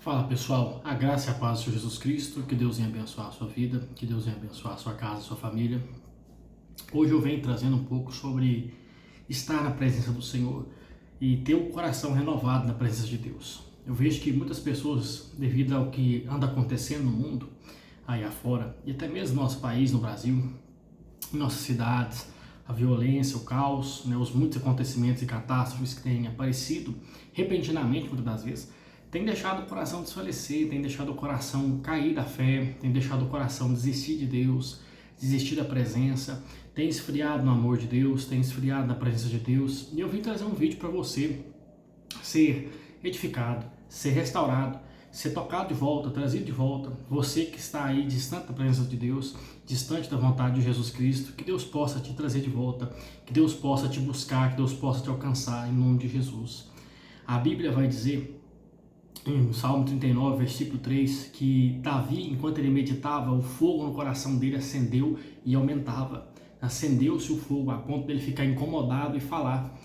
Fala pessoal, a graça e a paz do Senhor Jesus Cristo, que Deus venha abençoar a sua vida, que Deus venha abençoar a sua casa, a sua família. Hoje eu venho trazendo um pouco sobre estar na presença do Senhor e ter o coração renovado na presença de Deus. Eu vejo que muitas pessoas, devido ao que anda acontecendo no mundo, aí afora, e até mesmo no nosso país, no Brasil, em nossas cidades, a violência, o caos, os muitos acontecimentos e catástrofes que têm aparecido repentinamente, muitas das vezes, tem deixado o coração desfalecer, tem deixado o coração cair da fé, tem deixado o coração desistir de Deus, desistir da presença, tem esfriado no amor de Deus, tem esfriado na presença de Deus. E eu vim trazer um vídeo para você ser edificado, ser restaurado, ser tocado de volta, trazido de volta. Você que está aí distante da presença de Deus, distante da vontade de Jesus Cristo, que Deus possa te trazer de volta, que Deus possa te buscar, que Deus possa te alcançar em nome de Jesus. A Bíblia vai dizer em Salmo 39, versículo 3, que Davi, enquanto ele meditava, o fogo no coração dele acendeu e aumentava. Acendeu-se o fogo a ponto dele ficar incomodado e falar.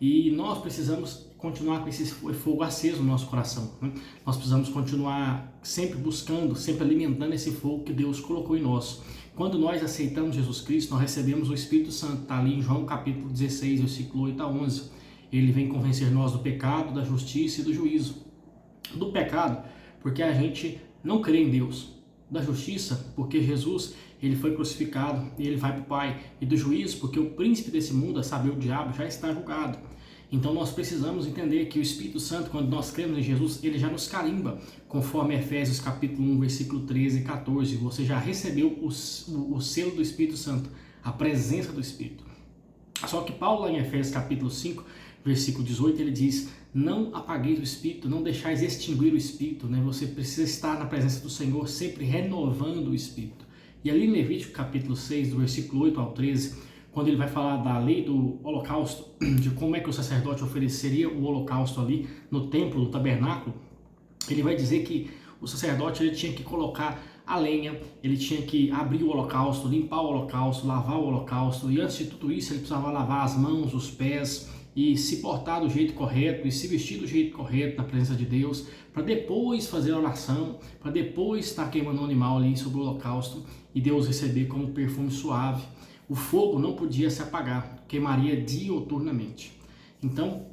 E nós precisamos continuar com esse fogo aceso no nosso coração, né? Nós precisamos continuar sempre buscando, sempre alimentando esse fogo que Deus colocou em nós. Quando nós aceitamos Jesus Cristo, nós recebemos o Espírito Santo, está ali em João capítulo 16, versículo 8 a 11. Ele vem convencer nós do pecado, da justiça e do juízo. Do pecado, porque a gente não crê em Deus. Da justiça, porque Jesus ele foi crucificado e ele vai para o Pai. E do juízo, porque o príncipe desse mundo, a saber, o diabo, já está julgado. Então nós precisamos entender que o Espírito Santo, quando nós cremos em Jesus, ele já nos carimba, conforme Efésios capítulo 1, versículo 13 e 14. Você já recebeu o selo do Espírito Santo, a presença do Espírito. Só que Paulo, lá em Efésios capítulo 5, versículo 18, ele diz: não apagueis o Espírito, não deixais extinguir o Espírito, né? Você precisa estar na presença do Senhor, sempre renovando o Espírito. E ali em Levítico capítulo 6, do versículo 8 ao 13, quando ele vai falar da lei do holocausto, de como é que o sacerdote ofereceria o holocausto ali no templo, no tabernáculo, ele vai dizer que o sacerdote ele tinha que colocar a lenha, ele tinha que abrir o holocausto, limpar o holocausto, lavar o holocausto, e antes de tudo isso ele precisava lavar as mãos, os pés, e se portar do jeito correto, e se vestir do jeito correto na presença de Deus, para depois fazer a oração, para depois estar queimando um animal ali sobre o holocausto, e Deus receber como perfume suave. O fogo não podia se apagar, queimaria dioturnamente. Então,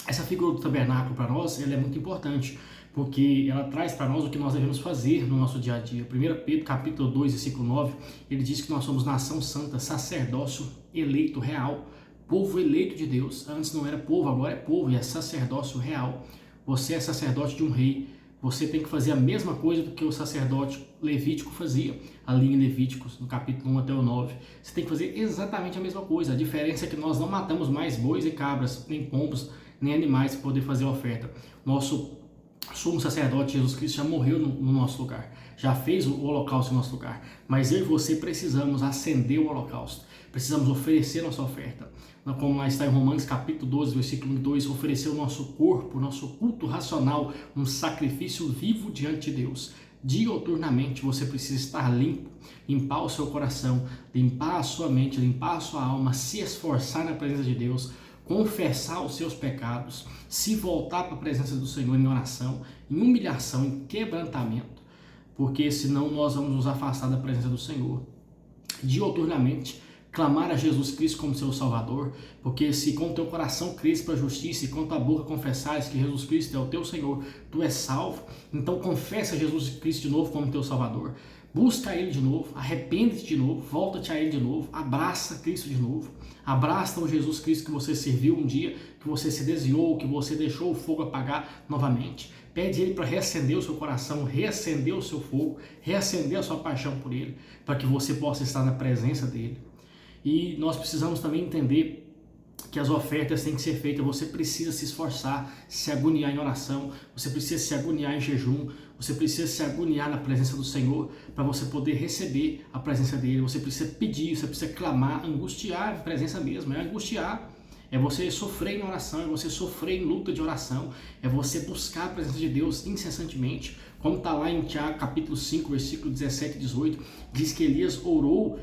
essa figura do tabernáculo para nós, ela é muito importante, porque ela traz para nós o que nós devemos fazer no nosso dia a dia. 1 Pedro capítulo 2, versículo 9, ele diz que nós somos nação santa, sacerdócio eleito real, povo eleito de Deus. Antes não era povo, agora é povo e é sacerdócio real. Você é sacerdote de um rei. Você tem que fazer a mesma coisa do que o sacerdote levítico fazia, ali em Levíticos, no capítulo 1 até o 9. Você tem que fazer exatamente a mesma coisa. A diferença é que nós não matamos mais bois e cabras, nem pombos, nem animais para poder fazer a oferta. Nosso sumo sacerdote Jesus Cristo já morreu no nosso lugar, já fez o holocausto no nosso lugar, mas eu e você precisamos acender o holocausto, precisamos oferecer nossa oferta, como lá está em Romanos capítulo 12, versículo 2, oferecer o nosso corpo, nosso culto racional, um sacrifício vivo diante de Deus. Dioturnamente você precisa estar limpo, limpar o seu coração, limpar a sua mente, limpar a sua alma, se esforçar na presença de Deus, confessar os seus pecados, se voltar para a presença do Senhor em oração, em humilhação, em quebrantamento, porque senão nós vamos nos afastar da presença do Senhor. Dioturnamente, clamar a Jesus Cristo como seu Salvador, porque se com o teu coração crês para a justiça e com a tua boca confessares que Jesus Cristo é o teu Senhor, tu és salvo, então confessa Jesus Cristo de novo como teu Salvador. Busca Ele de novo, arrepende-te de novo, volta-te a Ele de novo, abraça Cristo de novo, abraça o Jesus Cristo que você serviu um dia, que você se desviou, que você deixou o fogo apagar novamente. Pede Ele para reacender o seu coração, reacender o seu fogo, reacender a sua paixão por Ele, para que você possa estar na presença dEle. E nós precisamos também entender que as ofertas têm que ser feitas, você precisa se esforçar, se agoniar em oração, você precisa se agoniar em jejum, você precisa se agoniar na presença do Senhor para você poder receber a presença dEle, você precisa pedir, você precisa clamar, angustiar a presença mesmo, é angustiar, É você sofrer em oração, é você sofrer em luta de oração, é você buscar a presença de Deus incessantemente. Como está lá em Tiago capítulo 5, versículo 17 e 18, diz que Elias orou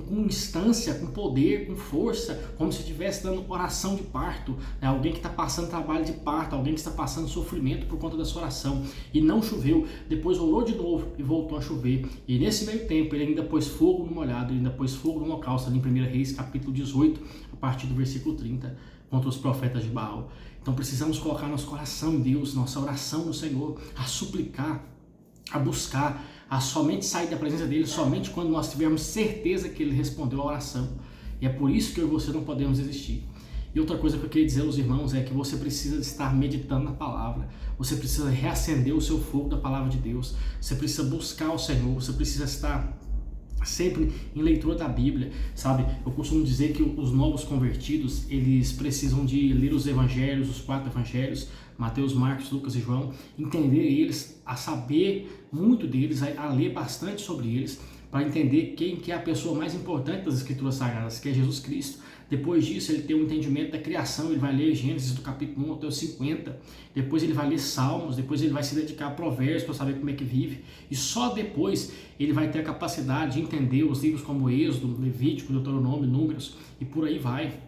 com instância, com poder, com força, como se estivesse dando oração de parto, né? Alguém que está passando trabalho de parto, alguém que está passando sofrimento por conta da sua oração, e não choveu, depois orou de novo e voltou a chover, e nesse meio tempo ele ainda pôs fogo no molhado, ele ainda pôs fogo no holocausto, ali em 1 Reis capítulo 18, a partir do versículo 30, contra os profetas de Baal. Então precisamos colocar nosso coração em Deus, nossa oração no Senhor, a suplicar, a buscar, a somente sair da presença dele somente quando nós tivermos certeza que ele respondeu a oração. E é por isso que eu e você não podemos desistir. E outra coisa que eu queria dizer aos irmãos é que você precisa estar meditando na palavra, você precisa reacender o seu fogo da palavra de Deus, você precisa buscar o Senhor, você precisa estar sempre em leitura da Bíblia, sabe? Eu costumo dizer que os novos convertidos, eles precisam de ler os evangelhos, os 4 evangelhos, Mateus, Marcos, Lucas e João, entender eles, a saber muito deles, a ler bastante sobre eles, para entender quem que é a pessoa mais importante das Escrituras Sagradas, que é Jesus Cristo. Depois disso, ele tem um entendimento da criação, ele vai ler Gênesis do capítulo 1 até o 50, depois ele vai ler Salmos, depois ele vai se dedicar a Provérbios para saber como é que vive, e só depois ele vai ter a capacidade de entender os livros como Êxodo, Levítico, Deuteronômio, Números, e por aí vai.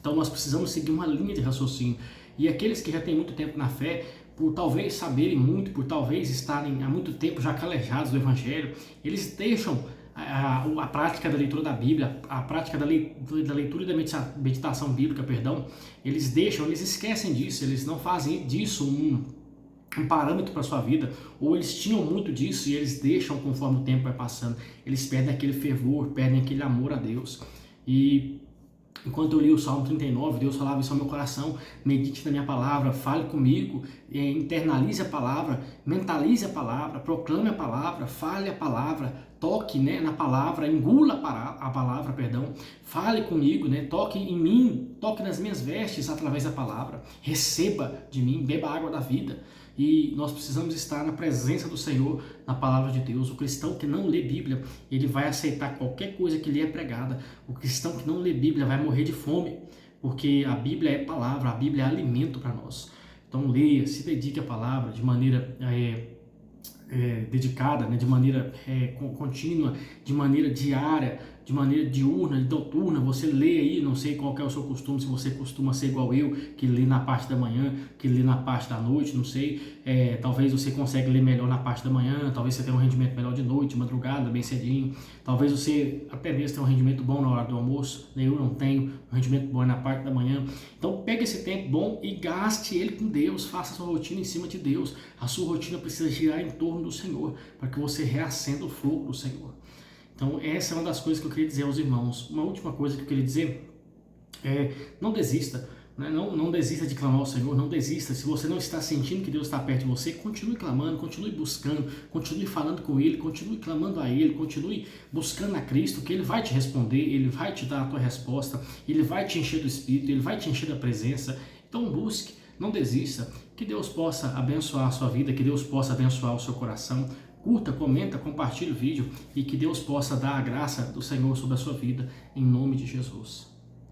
Então nós precisamos seguir uma linha de raciocínio, e aqueles que já têm muito tempo na fé, por talvez saberem muito, por talvez estarem há muito tempo já calejados do Evangelho, eles deixam a prática da leitura da Bíblia, a prática da leitura e da meditação bíblica, perdão, eles esquecem disso, eles não fazem disso um parâmetro para a sua vida, ou eles tinham muito disso e eles deixam conforme o tempo vai passando, eles perdem aquele fervor, perdem aquele amor a Deus. E enquanto eu li o Salmo 39, Deus falava isso ao meu coração: medite na minha palavra, fale comigo, internalize a palavra, mentalize a palavra, proclame a palavra, fale a palavra, toque, né, na palavra, engula a palavra, perdão, fale comigo, né, toque em mim, toque nas minhas vestes através da palavra, receba de mim, beba a água da vida. E nós precisamos estar na presença do Senhor, na palavra de Deus. O cristão que não lê Bíblia, ele vai aceitar qualquer coisa que lhe é pregada. O cristão que não lê Bíblia vai morrer de fome, porque a Bíblia é palavra, a Bíblia é alimento para nós. Então leia, se dedique à palavra de maneira dedicada, né, de maneira contínua, de maneira diária, de maneira diurna, noturna. Você lê aí, não sei qual que é o seu costume, se você costuma ser igual eu, que lê na parte da manhã, que lê na parte da noite, não sei, talvez você consiga ler melhor na parte da manhã, talvez você tenha um rendimento melhor de noite, de madrugada, bem cedinho, talvez você até mesmo tenha um rendimento bom na hora do almoço, eu não tenho um rendimento bom na parte da manhã. Então pegue esse tempo bom e gaste ele com Deus, faça a sua rotina em cima de Deus. A sua rotina precisa girar em torno do Senhor, para que você reacenda o fogo do Senhor. Então essa é uma das coisas que eu queria dizer aos irmãos. Uma última coisa que eu queria dizer é: não desista, né? Não desista de clamar ao Senhor, não desista. Se você não está sentindo que Deus está perto de você, continue clamando, continue buscando, continue falando com Ele, continue clamando a Ele, continue buscando a Cristo, que Ele vai te responder, Ele vai te dar a tua resposta, Ele vai te encher do Espírito, Ele vai te encher da presença. Então busque, não desista. Que Deus possa abençoar a sua vida, que Deus possa abençoar o seu coração. Curta, comenta, compartilhe o vídeo e que Deus possa dar a graça do Senhor sobre a sua vida, em nome de Jesus.